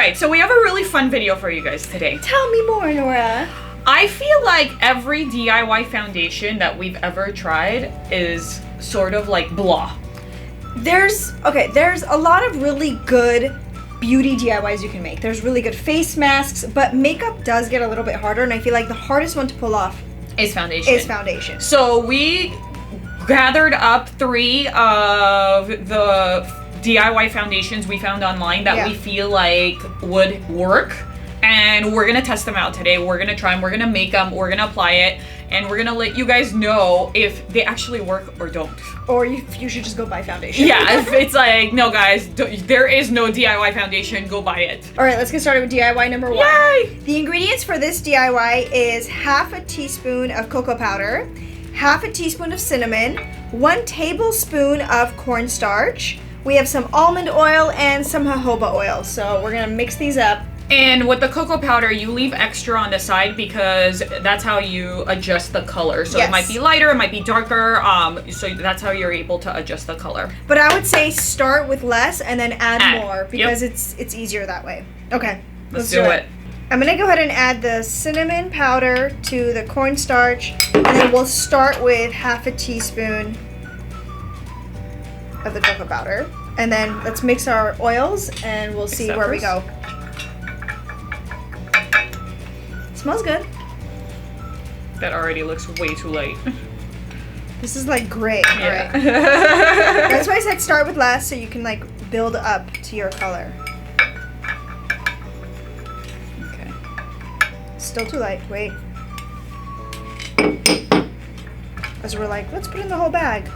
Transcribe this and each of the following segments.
right, so we have a really fun video for you guys today. Tell me more, Nora. I feel like every DIY foundation that we've ever tried is sort of like blah. There's a lot of really good beauty DIYs you can make. There's really good face masks, but makeup does get a little bit harder, and I feel like the hardest one to pull off Is foundation. So we gathered up 3 of the DIY foundations we found online that we feel like would work. And we're gonna test them out today. We're gonna try them, we're gonna make them, we're gonna apply it, and we're gonna let you guys know if they actually work or don't. Or you should just go buy foundation. Yeah, if it's like, no guys, there is no DIY foundation, go buy it. All right, let's get started with DIY number 1. Yay! The ingredients for this DIY is half a teaspoon of cocoa powder, half a teaspoon of cinnamon, 1 tablespoon of cornstarch. We have some almond oil and some jojoba oil. So we're gonna mix these up. And with the cocoa powder, you leave extra on the side because that's how you adjust the color. So it might be lighter, it might be darker, so that's how you're able to adjust the color. But I would say start with less and then add more because it's easier that way. Okay, let's do it. I'm gonna go ahead and add the cinnamon powder to the cornstarch, and then we'll start with half a teaspoon of the cocoa powder. And then let's mix our oils and we'll see where we go. Smells good. That already looks way too light. This is like great. Yeah. Right. That's why I said start with less so you can like build up to your color. Okay. Still too light. Wait. As we're like, let's put in the whole bag.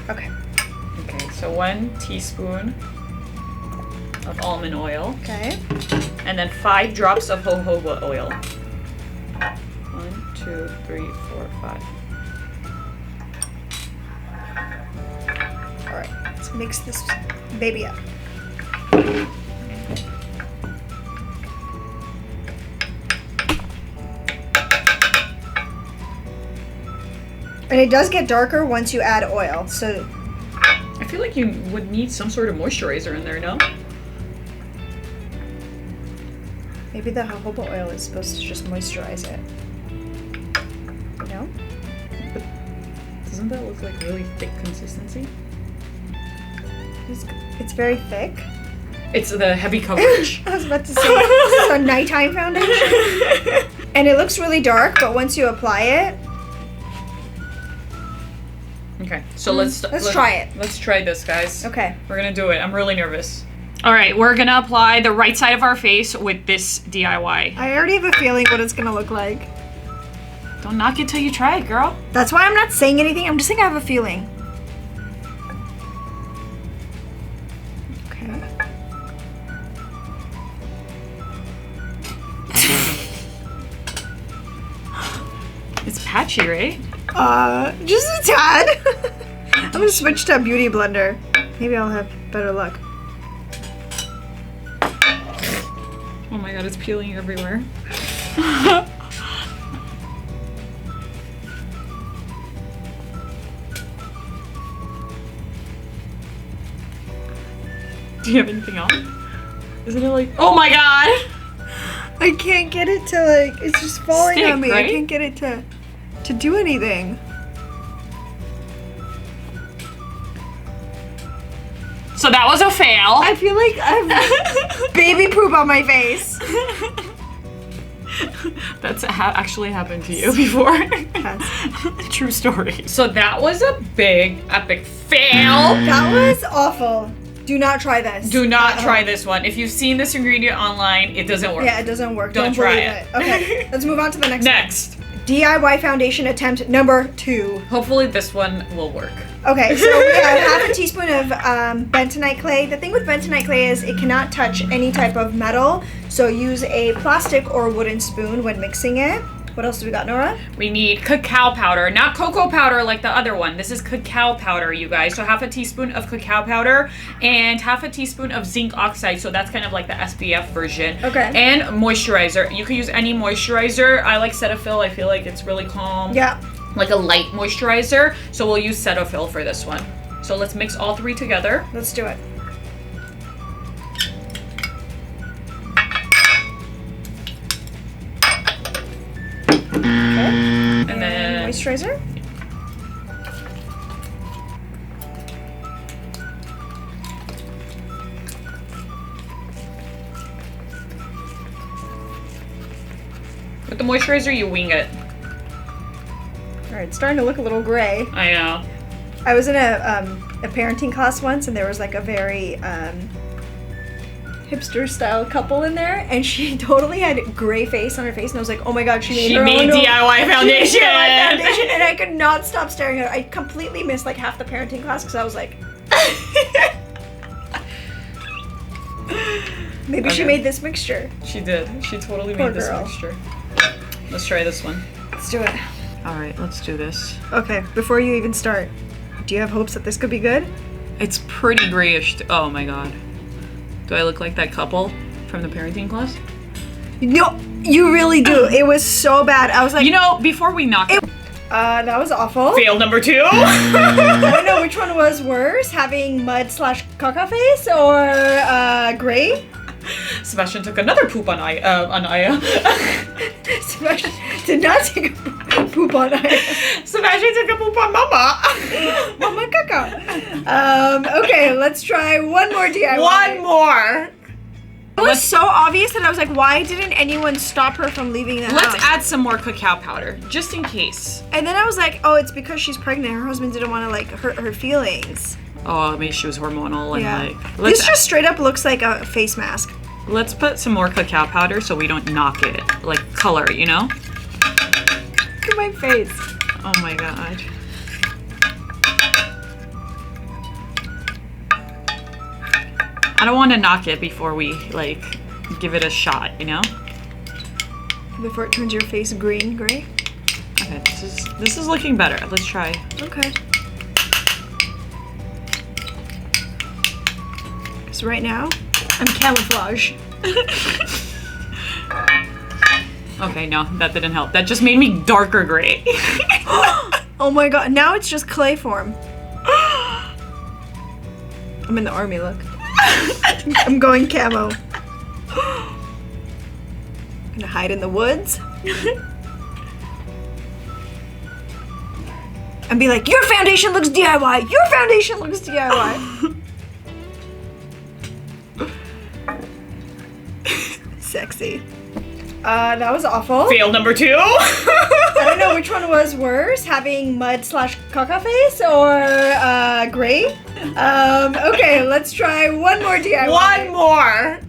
Okay. Okay, so 1 teaspoon of almond oil. Okay. And then 5 drops of jojoba oil. 1, 2, 3, 4, 5. All right, let's mix this baby up. And it does get darker once you add oil, so... I feel like you would need some sort of moisturizer in there, no? Maybe the jojoba oil is supposed to just moisturize it. No? But doesn't that look like really thick consistency? It's very thick. It's the heavy coverage. I was about to say, this is a nighttime foundation. And it looks really dark, but once you apply it... Okay, so let's try it. Let's try this, guys. Okay. We're gonna do it. I'm really nervous. All right, we're gonna apply the right side of our face with this DIY. I already have a feeling what it's gonna look like. Don't knock it till you try it, girl. That's why I'm not saying anything. I'm just saying I have a feeling. Okay. It's patchy, right? Just a tad. I'm gonna switch to a beauty blender. Maybe I'll have better luck. Oh my god, it's peeling everywhere. Do you have anything else? Isn't it like... Oh my god! I can't get it to like... It's just falling Stick, on me. right? I can't get it to do anything. So that was a fail. I feel like I have baby poop on my face. That's actually happened to you before. True story. So that was a big, epic fail. That was awful. Do not try this. Do not try this one. If you've seen this ingredient online, it doesn't work. Yeah, it doesn't work. Don't try believe it. Okay, let's move on to the next one. Next. DIY foundation attempt number 2. Hopefully this one will work. Okay, so we have half a teaspoon of bentonite clay. The thing with bentonite clay is it cannot touch any type of metal, so use a plastic or wooden spoon when mixing it. What else do we got, Nora? We need cacao powder, not cocoa powder like the other one. This is cacao powder, you guys. So half a teaspoon of cacao powder and half a teaspoon of zinc oxide. So that's kind of like the SPF version. Okay. And moisturizer. You can use any moisturizer. I like Cetaphil. I feel like it's really calm. Yeah. Like a light moisturizer. So we'll use Cetaphil for this one. So let's mix all 3 together. Let's do it. moisturizer. With the moisturizer, you wing it. Alright, it's starting to look a little gray. I know. I was in a parenting class once, and there was like a very hipster style couple in there, and she totally had gray face on her face, and I was like, oh my god, she made her DIY own foundation. She made DIY foundation, and I could not stop staring at her. I completely missed like half the parenting class because I was like, maybe she made this mixture. She did. She totally Poor made this girl. mixture. Let's try this one. Let's do it. All right, let's do this. Okay, before you even start, do you have hopes that this could be good? It's pretty grayish. Oh my god. Do I look like that couple from the parenting class? No, you really do. It was so bad. I was like, You know, before we knock it, that was awful. fail number 2. I don't know which one was worse, having mud/caca face or gray. Sebastian took another poop on Aya. Sebastian did not take a poop on Aya. Sebastian took a poop on Mama. Mama caca. Okay, let's try one more DIY. One more. It was so obvious that I was like, why didn't anyone stop her from leaving the house? Let's add some more cacao powder, just in case. And then I was like, oh, it's because she's pregnant. Her husband didn't want to like hurt her feelings. Oh, maybe she was hormonal and like. This just straight up looks like a face mask. Let's put some more cacao powder so we don't knock it. Like color, you know? Look at my face. Oh my god. I don't want to knock it before we like give it a shot, you know? Before it turns your face green, gray. Okay, this is looking better. Let's try. Okay. So right now, I'm camouflage. Okay, no, that didn't help. That just made me darker gray. Oh my god, now it's just clay form. I'm in the army look. I'm going camo. I'm gonna hide in the woods. And be like, your foundation looks DIY! Your foundation looks DIY! Sexy. That was awful. Fail number 2. I don't know which one was worse, having mud/caca face or gray. Okay, let's try one more DIY. One more.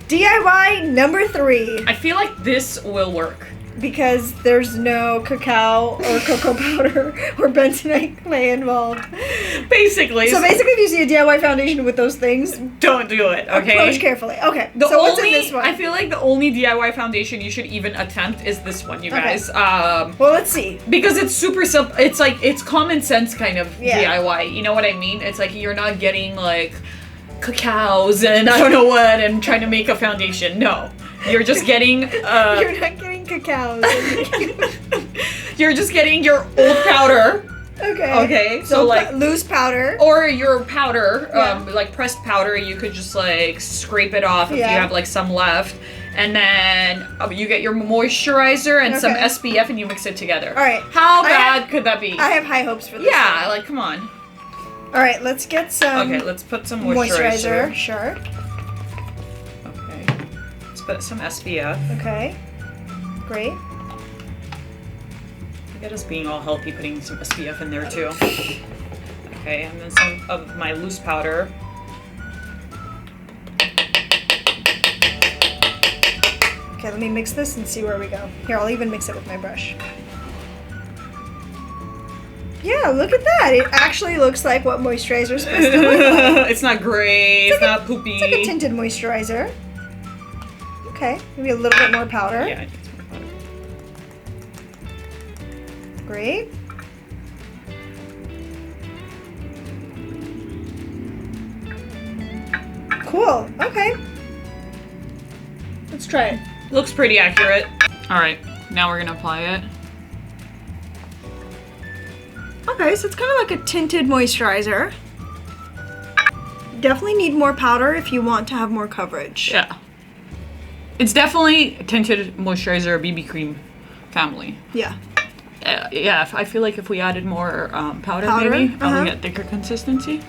DIY number 3. I feel like this will work. Because there's no cacao or cocoa powder or bentonite clay involved. Basically. So basically, if you see a DIY foundation with those things, don't do it, okay? approach carefully. Okay, So what's in this one? I feel like the only DIY foundation you should even attempt is this one, you guys. Well, let's see. Because it's super simple. It's like, it's common sense kind of Yeah. DIY. You know what I mean? It's like you're not getting like cacaos and I don't know what and trying to make a foundation. No. You're just getting You're not getting cacao. you're just getting your old powder. Okay. Okay. So like loose powder. or your powder, Yeah. like pressed powder, you could just like scrape it off if Yeah. you have like some left. And then you get your moisturizer and some Okay. SPF and you mix it together. All right. How I bad could that be? I have high hopes for this. Yeah, like come on. All right, let's get some Okay, let's put some moisturizer. Sure. Okay. Let's put some SPF. Okay. Great. Look at us being all healthy, putting some SPF in there too. Okay, and then some of my loose powder. Okay, let me mix this and see where we go. Here, I'll even mix it with my brush. Yeah, look at that. It actually looks like what moisturizer is supposed to look like. It's not gray, it's not poopy. It's like a tinted moisturizer. Okay, maybe a little bit more powder. Yeah, I need some more powder. Great. Cool. Okay. Let's try it. Looks pretty accurate. Alright, now we're gonna apply it. Okay, so it's kind of like a tinted moisturizer. Definitely need more powder if you want to have more coverage. Yeah. It's definitely a tinted moisturizer BB cream family. Yeah. Yeah, I feel like if we added more powder, maybe, we get thicker consistency.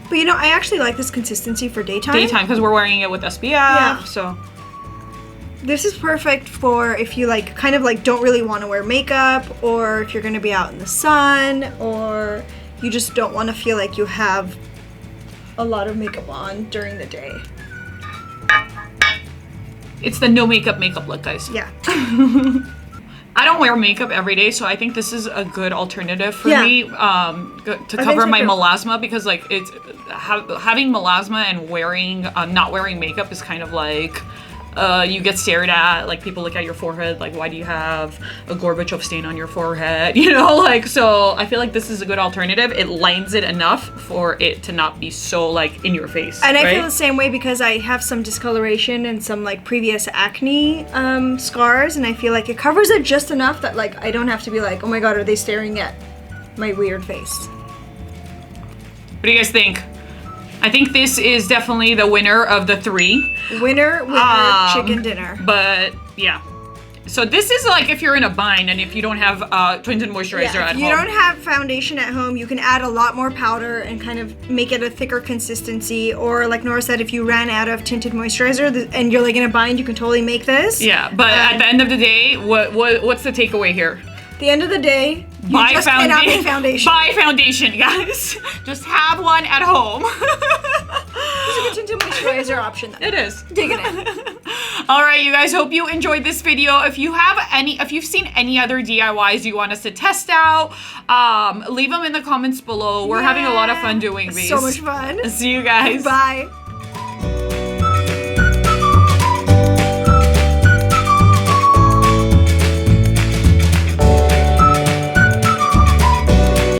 But you know, I actually like this consistency for daytime. Daytime, because we're wearing it with SPF, so. This is perfect for if you like kind of like don't really want to wear makeup, or if you're going to be out in the sun, or you just don't want to feel like you have a lot of makeup on during the day. It's the no makeup look, guys. Yeah. I don't wear makeup every day, so I think this is a good alternative for me to cover my melasma, because like it's having melasma and wearing not wearing makeup is kind of like you get stared at, like people look at your forehead, like why do you have a Gorbachev stain on your forehead, you know, like, so I feel like this is a good alternative. It lightens it enough for it to not be so like in your face. And I feel the same way because I have some discoloration and some like previous acne scars, and I feel like it covers it just enough that like I don't have to be like, oh my god, are they staring at my weird face? What do you guys think? I think this is definitely the winner of the 3. Winner, chicken dinner. But yeah. So this is like if you're in a bind and if you don't have tinted moisturizer at home. If you don't have foundation at home, you can add a lot more powder and kind of make it a thicker consistency. Or like Nora said, if you ran out of tinted moisturizer and you're like in a bind, you can totally make this. Yeah, but at the end of the day, what's the takeaway here? The end of the day, you just cannot make foundation. Buy foundation, guys. Just have one at home. It's a tinted moisturizer option. It is. Digging it. All right, you guys. Hope you enjoyed this video. If you've seen any other DIYs you want us to test out, leave them in the comments below. We're having a lot of fun doing these. So much fun. See you guys. Bye.